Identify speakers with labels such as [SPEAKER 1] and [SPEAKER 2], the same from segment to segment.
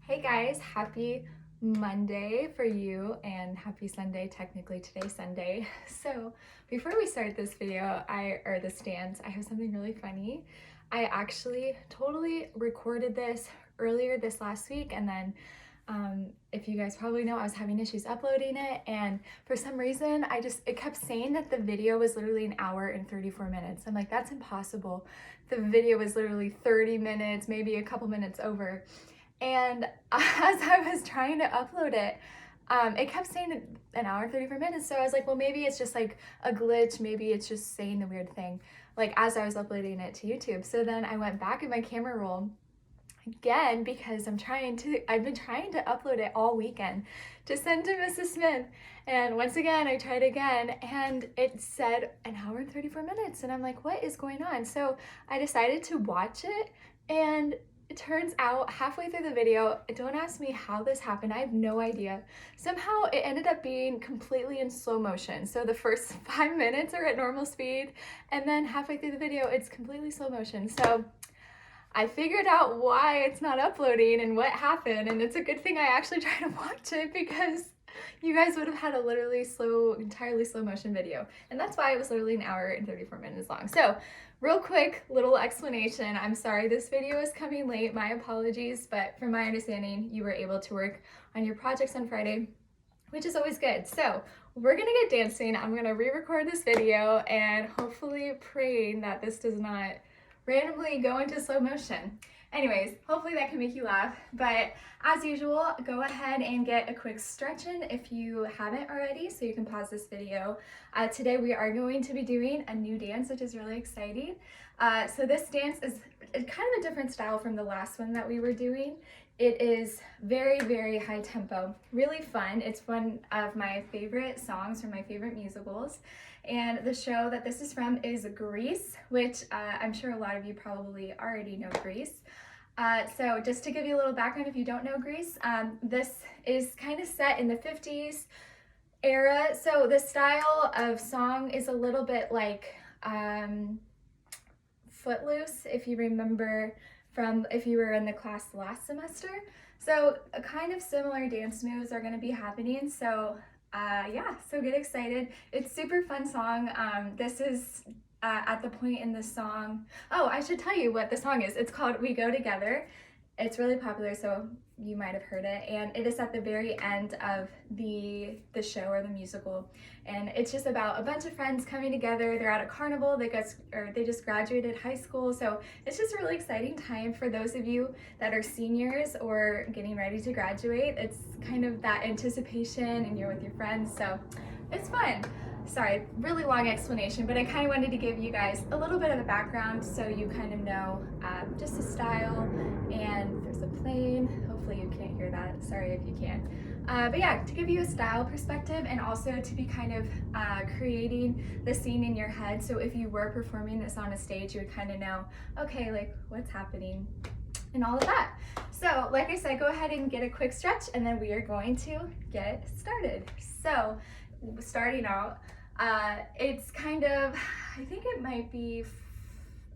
[SPEAKER 1] Hey guys, happy Monday for you and happy Sunday. Technically today's Sunday. So before we start this video, or this dance, I have something really funny. I actually totally recorded this earlier this last week, and then if you guys probably know, I was having issues uploading it, and for some reason it kept saying that the video was literally an hour and 34 minutes. I'm like, that's impossible. The video was literally 30 minutes, maybe a couple minutes over. And as I was trying to upload it, it kept saying an hour and 34 minutes. So I was like, well, maybe it's just like a glitch. Maybe it's just saying the weird thing, like as I was uploading it to YouTube. So then I went back in my camera roll again because I've been trying to upload it all weekend to send to Mrs. Smith. And once again, I tried again and it said an hour and 34 minutes. And I'm like, what is going on? So I decided to watch it, and it turns out halfway through the video, don't ask me how this happened, I have no idea. Somehow it ended up being completely in slow motion. So the first 5 minutes are at normal speed, and then halfway through the video, it's completely slow motion. So I figured out why it's not uploading and what happened, and it's a good thing I actually tried to watch it because you guys would have had a literally entirely slow motion video. And that's why it was literally an hour and 34 minutes long. So real quick little explanation. I'm sorry this video is coming late, my apologies, but from my understanding, you were able to work on your projects on Friday, which is always good. So we're gonna get dancing. I'm gonna re-record this video and hopefully praying that this does not randomly go into slow motion. Anyways, hopefully that can make you laugh, but as usual, go ahead and get a quick stretch in if you haven't already, so you can pause this video. Today we are going to be doing a new dance, which is really exciting. So this dance is kind of a different style from the last one that we were doing. It is very, very high tempo, really fun. It's one of my favorite songs from my favorite musicals. And the show that this is from is Grease, which I'm sure a lot of you probably already know Grease. So just to give you a little background if you don't know Grease, this is kind of set in the 50s era. So the style of song is a little bit like Footloose, if you remember from if you were in the class last semester. So a kind of similar dance moves are going to be happening. So yeah, so get excited. It's super fun song. This is at the point in the song. Oh, I should tell you what the song is. It's called We Go Together. It's really popular, so you might have heard it, and it is at the very end of the show or the musical, and it's just about a bunch of friends coming together. They're at a carnival. They just graduated high school, so it's just a really exciting time for those of you that are seniors or getting ready to graduate. It's kind of that anticipation, and you're with your friends, so it's fun. Sorry, really long explanation, but I kind of wanted to give you guys a little bit of a background so you kind of know just the style. And there's a plane. Hopefully you can't hear that. Sorry if you can. But yeah, to give you a style perspective and also to be kind of creating the scene in your head. So if you were performing this on a stage, you would kind of know, okay, like what's happening and all of that. So like I said, go ahead and get a quick stretch and then we are going to get started. So starting out, it's kind of, I think it might be,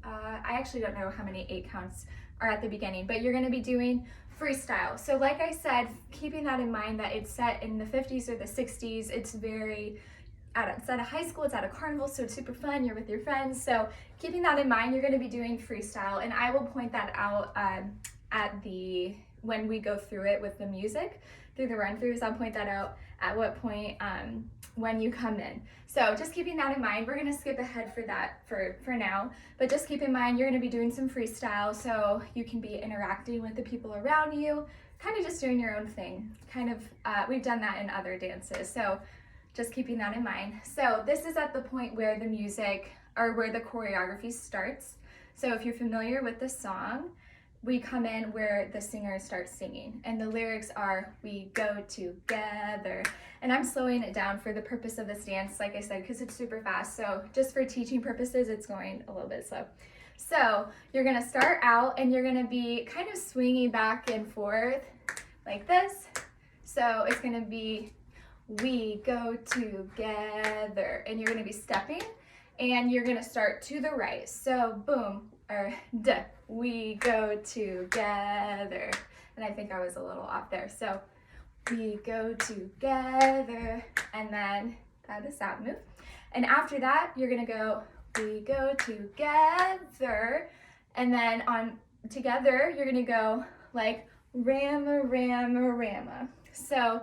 [SPEAKER 1] I actually don't know how many 8 counts are at the beginning, but you're going to be doing freestyle. So like I said, keeping that in mind that it's set in the 50s or the 60s, it's at a high school, it's at a carnival, so it's super fun, you're with your friends. So keeping that in mind, you're going to be doing freestyle, and I will point that out when we go through it with the music, through the run-throughs. I'll point that out at what point when you come in. So just keeping that in mind, we're going to skip ahead for that for now, but just keep in mind you're going to be doing some freestyle, so you can be interacting with the people around you, kind of just doing your own thing. Kind of, we've done that in other dances, so just keeping that in mind. So this is at the point where the music, or where the choreography starts. So if you're familiar with the song, we come in where the singer starts singing, and the lyrics are, we go together. And I'm slowing it down for the purpose of this dance, like I said, because it's super fast. So just for teaching purposes, it's going a little bit slow. So you're gonna start out and you're gonna be kind of swinging back and forth like this. So it's gonna be, we go together, and you're gonna be stepping and you're gonna start to the right. So boom, or d. We go together. And I think I was a little off there. So we go together, and then that is that move. And after that, you're gonna go, we go together, and then on together, you're gonna go like rama, rama, rama. So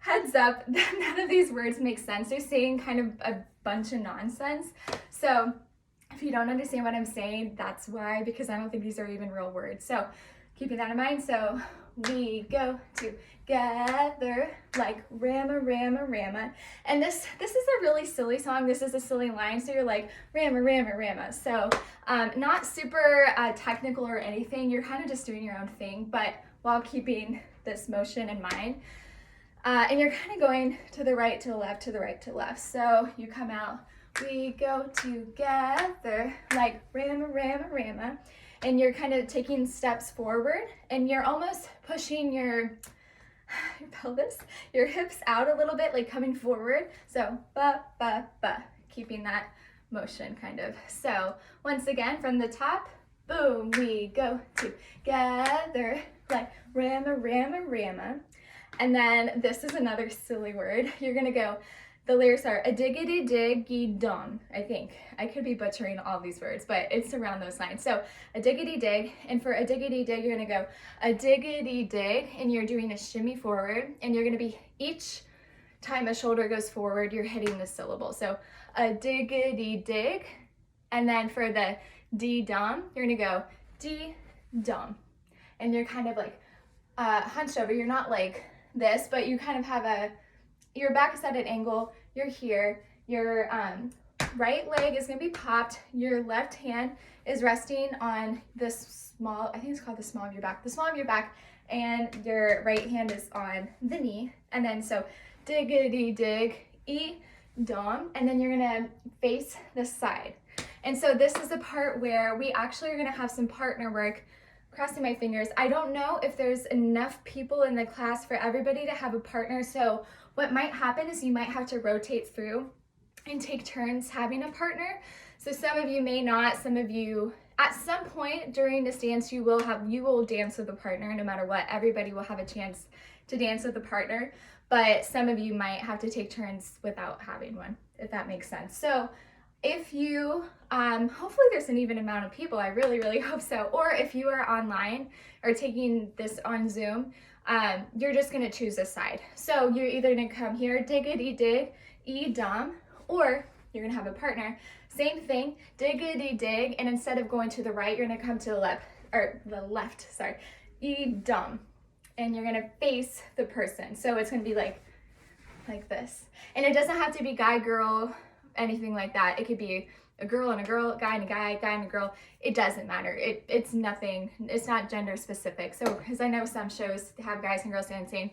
[SPEAKER 1] heads up, none of these words make sense. They're saying kind of a bunch of nonsense. So if you don't understand what I'm saying, that's why, because I don't think these are even real words. So keeping that in mind, so we go together like rama, rama, rama. And this is a really silly song. This is a silly line. So you're like rama, rama, rama. So not super technical or anything. You're kind of just doing your own thing, but while keeping this motion in mind. And you're kind of going to the right, to the left, to the right, to the left. So you come out, we go together like rama, rama, rama. And you're kind of taking steps forward, and you're almost pushing your pelvis, your hips out a little bit, like coming forward. So ba, ba, ba, keeping that motion kind of. So once again, from the top, boom, we go together like rama, rama, rama. And then this is another silly word. You're gonna go, the lyrics are a diggity diggy dum, I think. I could be butchering all these words, but it's around those lines. So a diggity dig, and for a diggity dig, you're gonna go a diggity dig, and you're doing a shimmy forward, and you're gonna be, each time a shoulder goes forward, you're hitting the syllable. So a diggity dig, and then for the D-dum, you're gonna go D-dum. And you're kind of like hunched over. You're not like this, but you kind of have your back is at an angle, you're here, your right leg is gonna be popped, your left hand is resting on this small, I think it's called the small of your back, and your right hand is on the knee. And then so diggity dig, E-dom, and then you're gonna face this side. And so this is the part where we actually are gonna have some partner work. Crossing my fingers. I don't know if there's enough people in the class for everybody to have a partner, so what might happen is you might have to rotate through and take turns having a partner. So some of you may not, some of you, at some point during this dance, you will dance with a partner no matter what. Everybody will have a chance to dance with a partner, but some of you might have to take turns without having one, if that makes sense. So if you, hopefully there's an even amount of people, I really, really hope so. Or if you are online or taking this on Zoom, you're just gonna choose a side. So you're either gonna come here, diggity dig, E-dom, or you're gonna have a partner. Same thing, diggity dig, and instead of going to the right, you're gonna come to the left, E-dom. And you're gonna face the person. So it's gonna be like this. And it doesn't have to be guy, girl, anything like that. It could be a girl and a girl, guy and a guy, guy and a girl. It doesn't matter. It's nothing. It's not gender specific. So, because I know some shows have guys and girls dancing,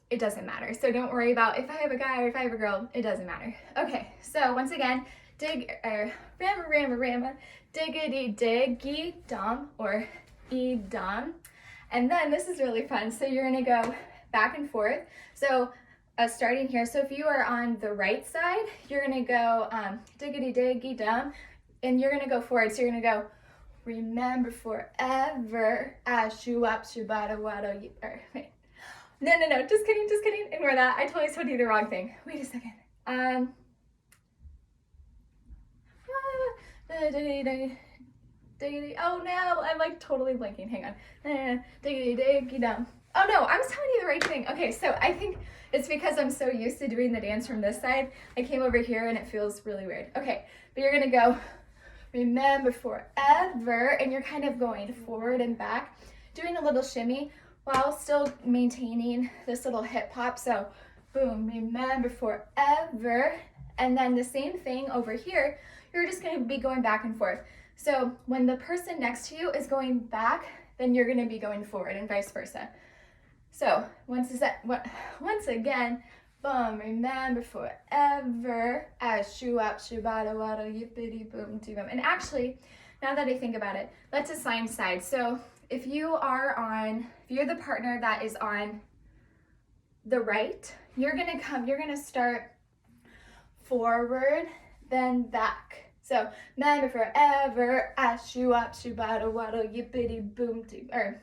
[SPEAKER 1] it doesn't matter. So don't worry about if I have a guy or if I have a girl, it doesn't matter. Okay, so once again, rama, rama, rama, diggity diggy dom, or E-dom. And then this is really fun. So you're gonna go back and forth. So starting here, so if you are on the right side, you're gonna go diggity diggy dum, and you're gonna go forward. So you're gonna go, remember forever, ashu up shubada wada. Wait, no, just kidding, ignore that. I totally told you the wrong thing. Wait a second. Oh no, I'm like totally blanking. Hang on. Diggity diggy dum. Oh no, I was telling you the right thing. Okay, so I think it's because I'm so used to doing the dance from this side. I came over here and it feels really weird. Okay, but you're gonna go, remember forever, and you're kind of going forward and back, doing a little shimmy while still maintaining this little hip hop. So boom, remember forever. And then the same thing over here, you're just gonna be going back and forth. So when the person next to you is going back, then you're gonna be going forward and vice versa. So once again, boom, remember forever, as shoo up, shubada wada, yippity boom, doo boom. And actually, now that I think about it, let's assign sides. So if you're the partner that is on the right, you're gonna start forward, then back. So So remember forever, I shoo up, shoo bada waddle, yippity boom, or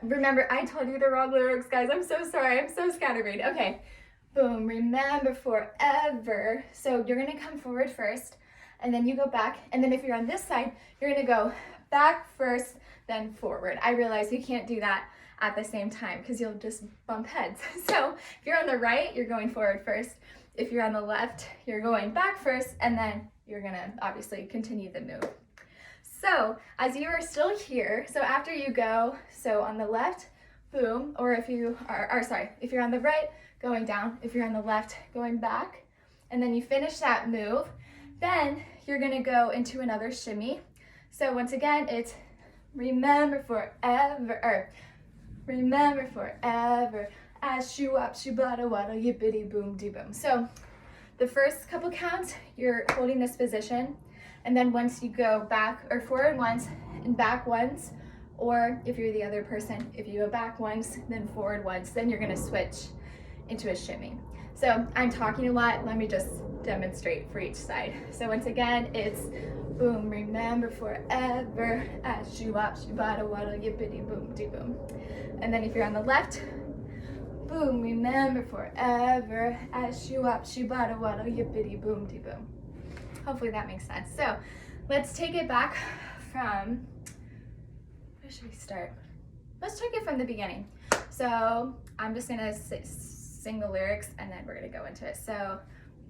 [SPEAKER 1] remember, I told you the wrong lyrics, guys. I'm so sorry. I'm so scatterbrained. Okay. Boom. Remember forever. So you're going to come forward first, and then you go back. And then if you're on this side, you're going to go back first, then forward. I realize you can't do that at the same time because you'll just bump heads. So if you're on the right, you're going forward first. If you're on the left, you're going back first, and then you're going to obviously continue the move. So as you are still here, so after you go, so on the left, boom, or if you are, if you're on the right, going down, if you're on the left, going back, and then you finish that move, then you're gonna go into another shimmy. So once again, it's remember forever, as shoo up, shoo bada waddle, yippity boom dee boom. So the first couple counts, you're holding this position. And then once you go back or forward once and back once, or if you're the other person, if you go back once, then forward once, then you're gonna switch into a shimmy. So I'm talking a lot, let me just demonstrate for each side. So once again, it's boom, remember forever, as shoo up, shoo bada waddle, yippity boom, dee boom. And then if you're on the left, boom, remember forever, as shoo up, shoo bada waddle, yippity boom, dee boom. Hopefully that makes sense. So let's take it back from, where should we start? Let's take it from the beginning. So I'm just gonna sing the lyrics and then we're gonna go into it. So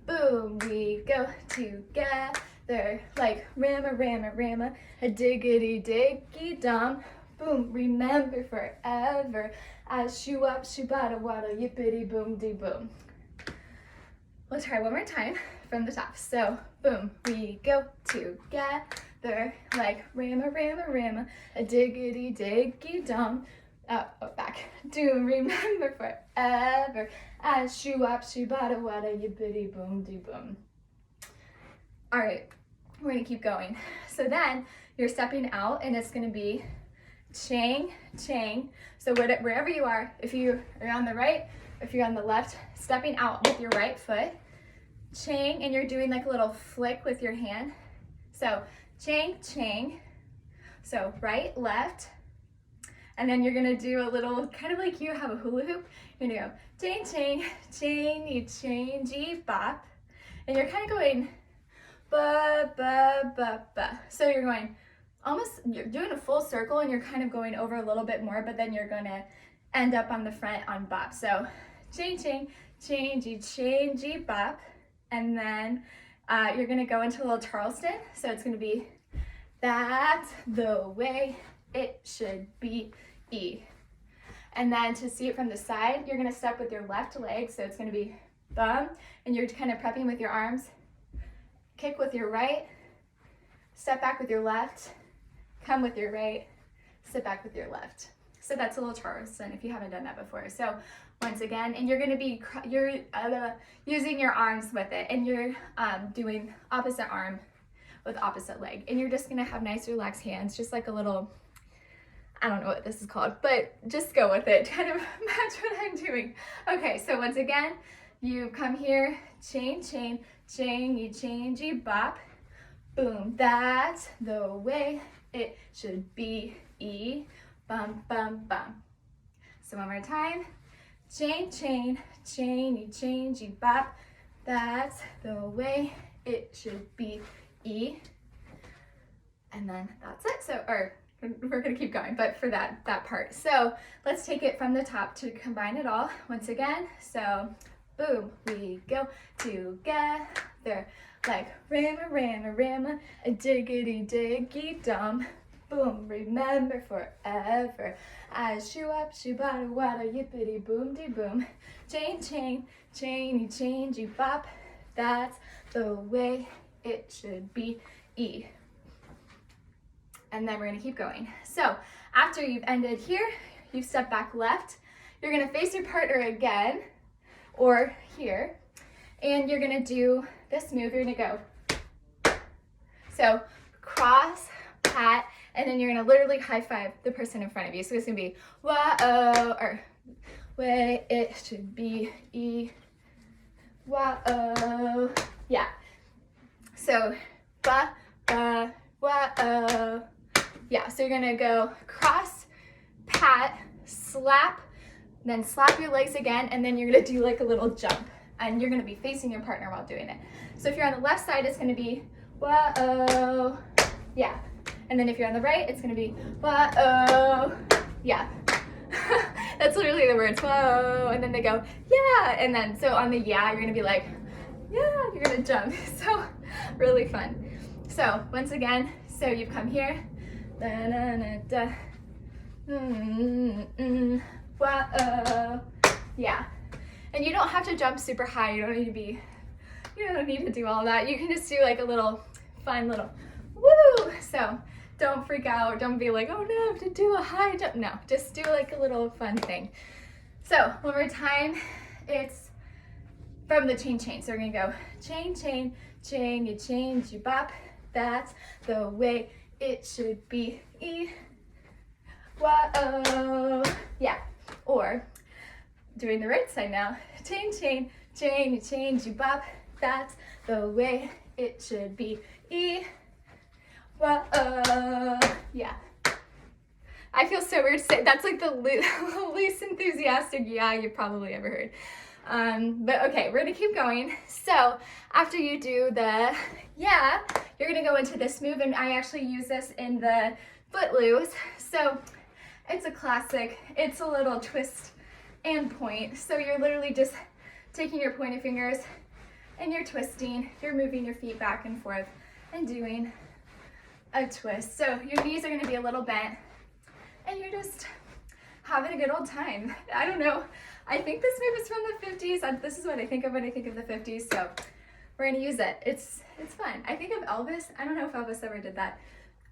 [SPEAKER 1] boom, we go together like rama, rama, rama, a diggity diggy dum. Boom, remember forever, as shoo up, shoo bada waddle, yippity boom dee boom. We'll try one more time from the top. So boom, we go together like rama, rama, rama, a diggity diggy dum. Back. Do remember forever, as shoo up, shoo bada wada, yippity boom dee boom. All right, we're gonna keep going. So then you're stepping out and it's gonna be chang, chang. So wherever you are, if you are on the right, if you're on the left, stepping out with your right foot, chang, and you're doing like a little flick with your hand. So chang, chang. So right, left, and then you're gonna do a little, kind of like you have a hula hoop. You're gonna go chang, chang, changy, changey, bop. And you're kind of going ba, ba, ba, ba. So you're going almost, you're doing a full circle and you're kind of going over a little bit more, but then you're gonna end up on the front on bop. So chang, chang, changey, changey, bop. And then you're gonna go into a little Charleston. So it's gonna be, that's the way it should be, E. And then to see it from the side, you're gonna step with your left leg. So it's gonna be bum, and you're kind of prepping with your arms. Kick with your right, step back with your left, come with your right, sit back with your left. So that's a little Charleston if you haven't done that before. So once again, and you're gonna be, using your arms with it, and you're doing opposite arm with opposite leg. And you're just gonna have nice relaxed hands, just like a little, I don't know what this is called, but just go with it, kind of match what I'm doing. Okay, so once again, you come here, chain, chain, changy, changey, bop, boom, that's the way it should be, E, bum, bum, bum. So one more time, chain, chain, chainy, changey, bop, that's the way it should be, E. And then that's it. So, or we're gonna keep going, but for that part. So let's take it from the top to combine it all once again. So boom, we go together like rama, rama, rama, a diggity diggy dum. Boom, remember forever, I shoo up, shoo bada wada, yippity boom dee boom, chain, chain, chainy, changey, bop, that's the way it should be, E. And then we're gonna keep going. So after you've ended here, you step back left, you're gonna face your partner again, or here, and you're gonna do this move. You're gonna go, so cross, pat, and then you're gonna literally high five the person in front of you. So it's gonna be whoa, or way it should be, E, wa-oh. Yeah. So, ba, ba, wa-oh. Yeah, so you're gonna go cross, pat, slap, then slap your legs again, and then you're gonna do like a little jump. And you're gonna be facing your partner while doing it. So if you're on the left side, it's gonna be wa-oh. Yeah. And then if you're on the right, it's gonna be wa-oh. Yeah. That's literally the words, whoa, and then they go, yeah, and then, so on the yeah, you're gonna be like, yeah, you're gonna jump. So, really fun. So, once again, so you've come here, da-na-na-da, whoa, yeah. And you don't have to jump super high, you don't need to do all that. You can just do like a little, fun little, woo, so. Don't freak out. Don't be like, oh no, I have to do a high jump. No, just do like a little fun thing. So one more time, it's from the chain chain. So we're gonna go chain, chain, chain, you change, you bop. That's the way it should be. Whoa, yeah. Or doing the right side now. Chain, chain, chain, you change, you bop. That's the way it should be. Whoa, yeah. I feel so weird to say, that's like the least enthusiastic yeah you've probably ever heard. But okay, we're gonna keep going. So after you do the yeah, you're gonna go into this move, and I actually use this in the Footloose. So it's a classic, it's a little twist and point. So you're literally just taking your pointed fingers and you're twisting, you're moving your feet back and forth and doing a twist. So your knees are going to be a little bent and you're just having a good old time. I don't know. I think this move is from the 50s. This is what I think of when I think of the 50s. So we're going to use it. It's fun. I think of Elvis. I don't know if Elvis ever did that.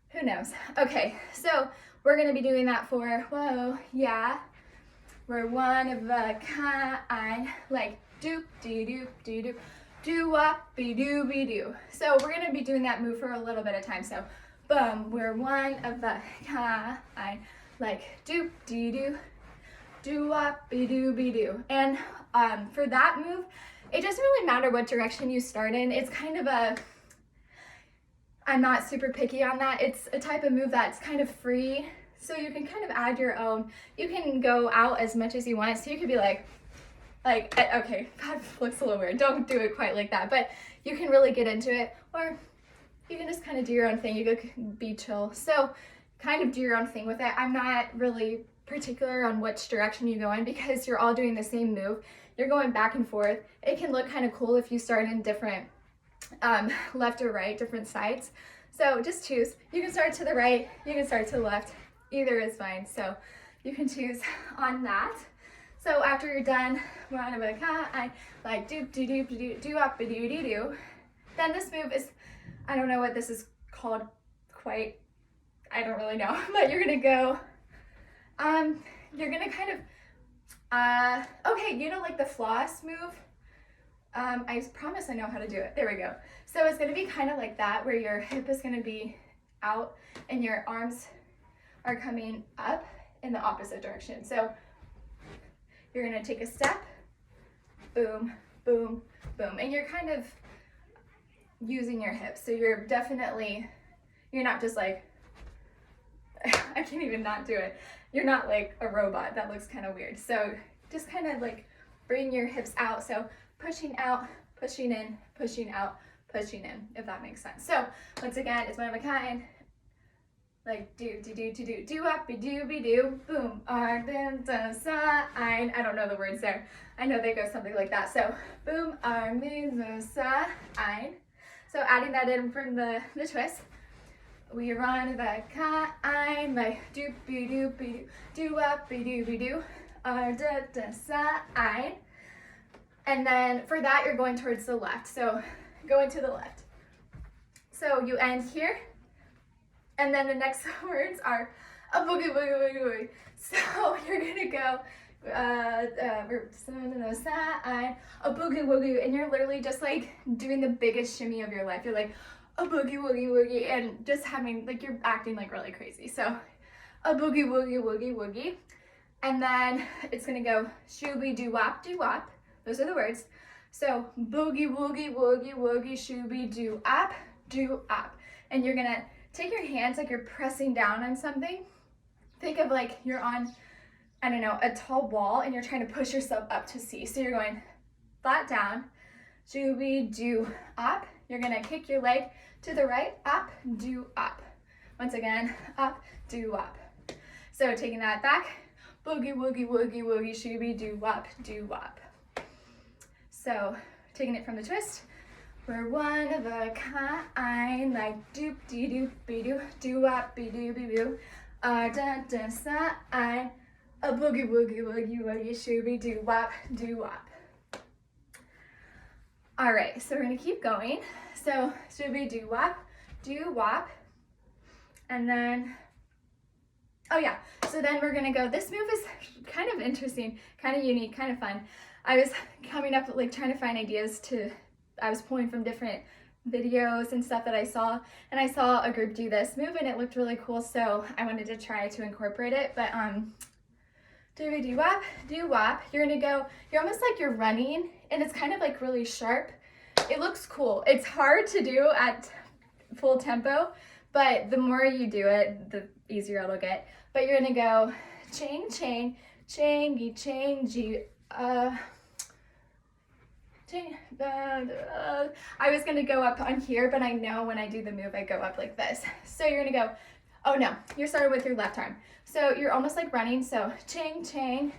[SPEAKER 1] Who knows? Okay, so we're going to be doing that for, whoa, yeah. We're one of a kind, like doop, dee doop, dee doop, doo wop, be doo, be doo. So we're going to be doing that move for a little bit of time. So boom, we're one of a kind, like doop, dee doo, doo wop, be doo, be doo. And for that move, it doesn't really matter what direction you start in. It's kind of a, I'm not super picky on that. It's a type of move that's kind of free. So you can kind of add your own. You can go out as much as you want. So you could be like, okay, that looks a little weird. Don't do it quite like that. But you can really get into it. Or you can just kind of do your own thing. You could be chill. So kind of do your own thing with it. I'm not really particular on which direction you go in because you're all doing the same move. You're going back and forth. It can look kind of cool if you start in different left or right, different sides. So just choose. You can start to the right. You can start to the left. Either is fine. So you can choose on that. So after you're done, one of a kind, like doop doo doop doo doo up doo doo doo. Then this move is, I don't know what this is called quite. I don't really know, but you're gonna go. You're gonna kind of. Okay, you know, like the floss move. I promise I know how to do it. There we go. So it's gonna be kind of like that, where your hip is gonna be out and your arms are coming up in the opposite direction. So you're gonna take a step, boom, boom, boom, and you're kind of using your hips. So you're not just like, I can't even not do it. You're not like a robot. That looks kind of weird. So just kind of like bring your hips out. So pushing out, pushing in, pushing out, pushing in, if that makes sense. So once again, it's one of a kind. Like do do do do do do up be do boom arm sign. I don't know the words there. I know they go something like that. So boom arm sign. So adding that in from the twist. We run the kind like do be do up be do sign. And then for that you're going towards the left. So going to the left. So you end here. And then the next words are a boogie, boogie, boogie, boogie. So you're gonna go, a boogie, woogie, and you're literally just like doing the biggest shimmy of your life. You're like, a boogie, woogie, woogie, and just having, like, you're acting like really crazy. So a boogie, woogie, woogie, woogie. And then it's gonna go, shooby, doo wop, doo wop. Those are the words. So boogie, woogie, woogie, woogie, shooby, do up, do up. And you're gonna take your hands like you're pressing down on something. Think of like you're on, I don't know, a tall wall and you're trying to push yourself up to see. So you're going flat down, shooby, do up. You're gonna kick your leg to the right, up, do up. Once again, up, do up. So taking that back, boogie, woogie, woogie, woogie, shooby, do up, do up. So taking it from the twist, we're one of a kind, like doop dee doop be doo, do up be doo be doo, da da sa I, a boogie woogie woogie woogie shooby do up, do up. All right, so we're gonna keep going. So shooby do wop, and then, oh yeah, so then we're gonna go, this move is kind of interesting, kind of unique, kind of fun. I was coming up, like trying to find ideas I was pulling from different videos and stuff that I saw, and I saw a group do this move and it looked really cool, so I wanted to try to incorporate it. But do wop, you're gonna go, you're almost like you're running, and it's kind of like really sharp. It looks cool. It's hard to do at full tempo, but the more you do it, the easier it'll get. But you're gonna go chain, chain, changy, changey, I was gonna go up on here, but I know when I do the move, I go up like this. So you're gonna go, oh no, you're starting with your left arm. So you're almost like running, so ching, ching,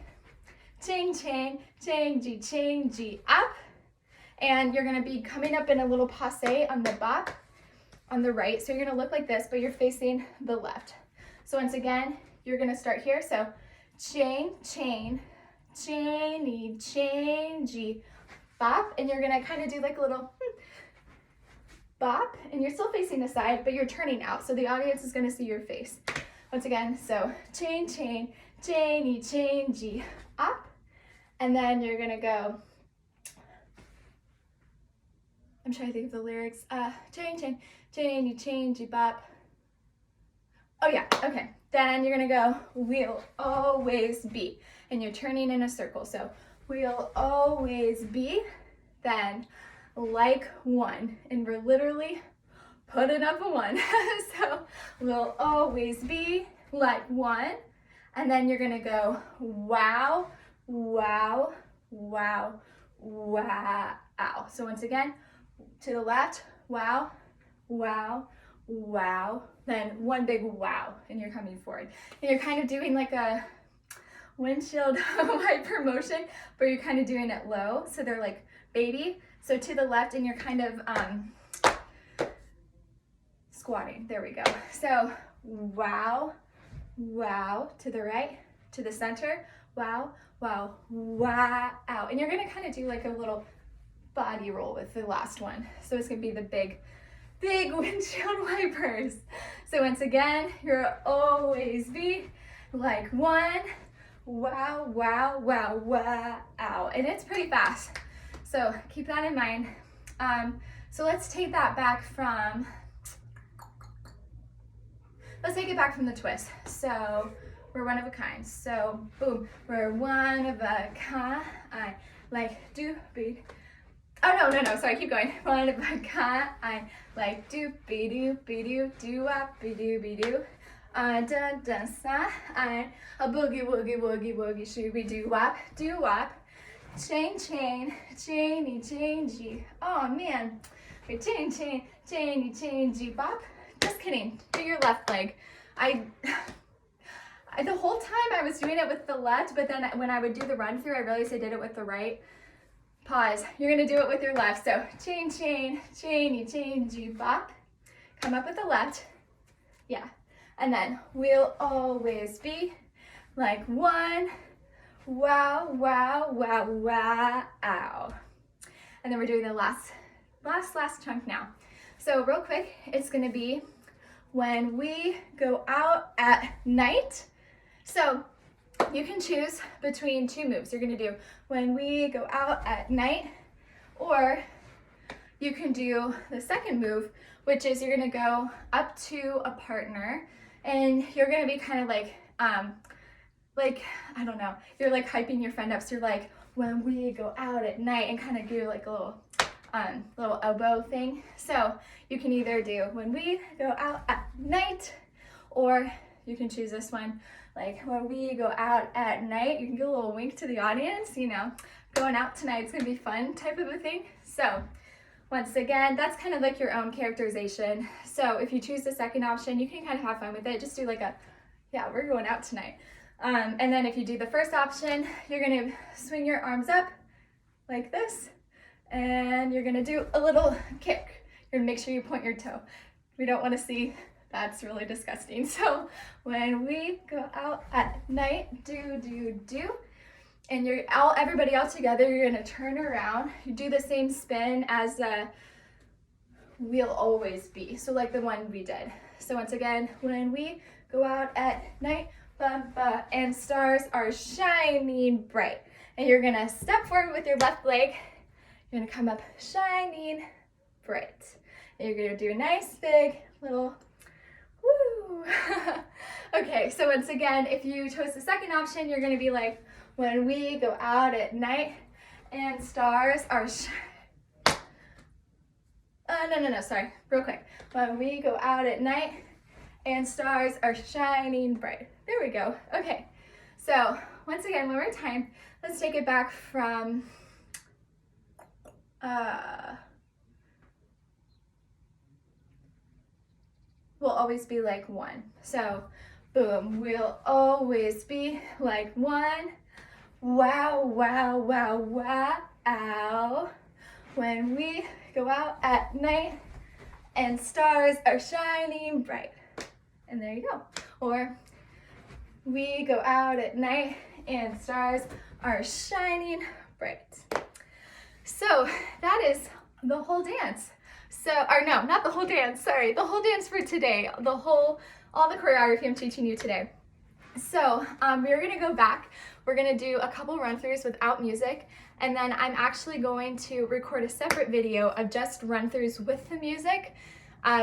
[SPEAKER 1] ching, ching, changey, changey, up. And you're gonna be coming up in a little passe on the bop, on the right. So you're gonna look like this, but you're facing the left. So once again, you're gonna start here. So chain, chain, chainy, changey, bop, and you're gonna kind of do like a little bop, and you're still facing the side, but you're turning out, so the audience is gonna see your face. Once again, so chain, chain, chainy, changey, up, and then you're gonna go, I'm trying to think of the lyrics, chain, chain, chainy, changey, bop. Oh yeah, okay. Then you're gonna go, we'll always be, and you're turning in a circle, so we'll always be, then like one, and we're literally putting up a one. So we'll always be like one, and then you're gonna go wow, wow, wow, wow. So once again, to the left, wow, wow, wow, then one big wow, and you're coming forward. And you're kind of doing like a windshield wiper motion, but you're kind of doing it low, so they're like baby. So to the left, and you're kind of squatting. There we go. So wow, wow, to the right, to the center, wow, wow, wow, and you're gonna kind of do like a little body roll with the last one. So it's gonna be the big windshield wipers. So once again, you'll always be like one, wow, wow, wow, wow, and it's pretty fast. So keep that in mind. So let's take that back from, let's take it back from the twist. So we're one of a kind. So boom, we're one of a kind. Like do be. Oh no, sorry, keep going. One of a kind. Like do be do up be do. Da da sa. A boogie woogie woogie woogie shooby do wop. Chain, chain, chainy, changey. Oh man, wait, chain, chain, chainy, changey, bop. Just kidding. Do your left leg. The whole time I was doing it with the left, but then when I would do the run through, I realized I did it with the right. Pause. You're gonna do it with your left. So chain, chain, chainy, changey, bop. Come up with the left. Yeah. And then we'll always be like one. Wow, wow, wow, wow. And then we're doing the last chunk now. So real quick, it's gonna be when we go out at night. So you can choose between two moves. You're gonna do when we go out at night, or you can do the second move, which is you're gonna go up to a partner, and you're gonna be kind of like, I don't know, you're like hyping your friend up. So you're like, when we go out at night, and kind of do like a little elbow thing. So you can either do when we go out at night, or you can choose this one, like when we go out at night. You can give a little wink to the audience, you know, going out tonight's gonna be fun type of a thing. So once again, that's kind of like your own characterization. So if you choose the second option, you can kind of have fun with it. Just do like a, yeah, we're going out tonight. And then if you do the first option, you're gonna swing your arms up like this, and you're gonna do a little kick. You're gonna make sure you point your toe. We don't wanna see, that's really disgusting. So when we go out at night, do, and everybody all together, you're gonna turn around. You do the same spin as we'll always be. So like the one we did. So once again, when we go out at night, and stars are shining bright. And you're gonna step forward with your left leg. You're gonna come up shining bright. And you're gonna do a nice big little woo. Okay, so once again, if you chose the second option, you're gonna be like, when we go out at night and stars are sorry, real quick. When we go out at night and stars are shining bright. There we go. Okay, so once again, one more time, let's take it back from we'll always be like one. So boom, we'll always be like one. Wow, wow, wow, wow. When we go out at night and stars are shining bright. And there you go. Or we go out at night and stars are shining bright. So that is the whole dance. So, or no, not the whole dance, sorry. The whole dance for today. All the choreography I'm teaching you today. So we're gonna go back. We're gonna do a couple run-throughs without music, and then I'm actually going to record a separate video of just run-throughs with the music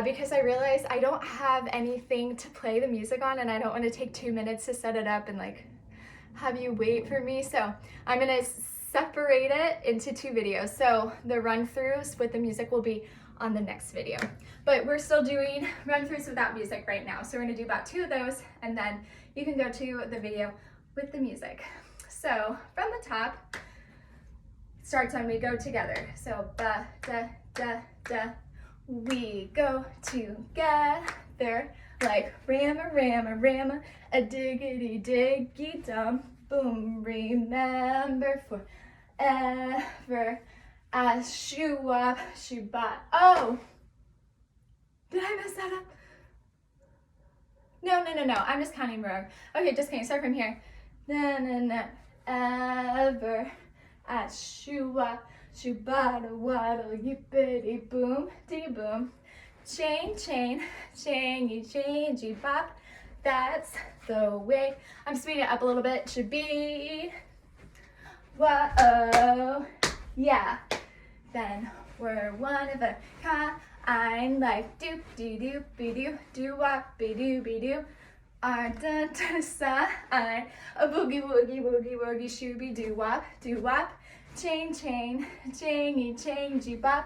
[SPEAKER 1] because I realized I don't have anything to play the music on, and I don't want to take 2 minutes to set it up and like have you wait for me. So I'm gonna separate it into 2 videos. So the run-throughs with the music will be on the next video. But we're still doing run-throughs without music right now. So we're gonna do about 2 of those, and then you can go to the video with the music. So from the top, it starts when we go together. So ba, da, da, da. We go together like rama, rama, rama, a diggity, diggy, dum, boom. Remember forever as shoo up, shoo bot. Oh, did I mess that up? No. I'm just counting wrong. Okay, just kidding. Start from here. Na, ever as shoo up, shoo bada waddle, yippity boom, dee boom. Chain, changey bop. That's the way. I'm speeding it up a little bit. Should be. Whoa, yeah. Then we're one of a kind. I'm like doop dee doop be doo doo wop be doo. Our dun to sign a boogie woogie shooby doo wop. Chain, changey bop.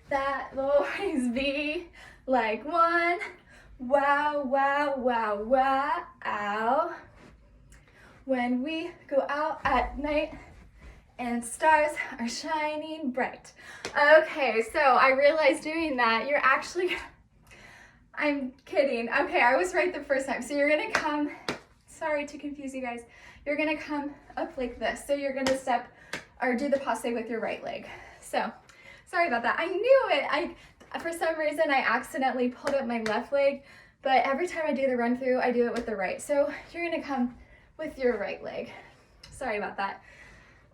[SPEAKER 1] That'll always be like one. Wow. When we go out at night and stars are shining bright. Okay, so I realized doing that, you're actually, I'm kidding. Okay, I was right the first time. So you're gonna come, sorry to confuse you guys, you're gonna come up like this. So you're gonna step, or do the passe with your right leg. So, sorry about that. I knew it. For some reason, I accidentally pulled up my left leg, but every time I do the run through, I do it with the right. So you're gonna come with your right leg. Sorry about that.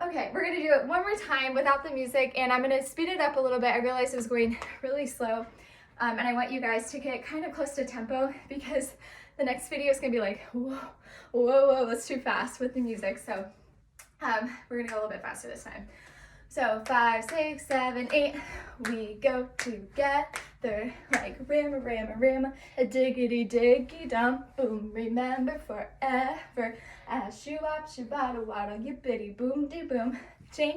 [SPEAKER 1] Okay, we're gonna do it one more time without the music, and I'm gonna speed it up a little bit. I realized it was going really slow, and I want you guys to get kind of close to tempo because the next video is gonna be like, whoa, that's too fast with the music. So we're gonna go a little bit faster this time. So 5, 6, 7, 8, we go together like rama, a diggity dum, boom. Remember forever as shoo up, shoo bada waddle, yippity boom dee boom. Jane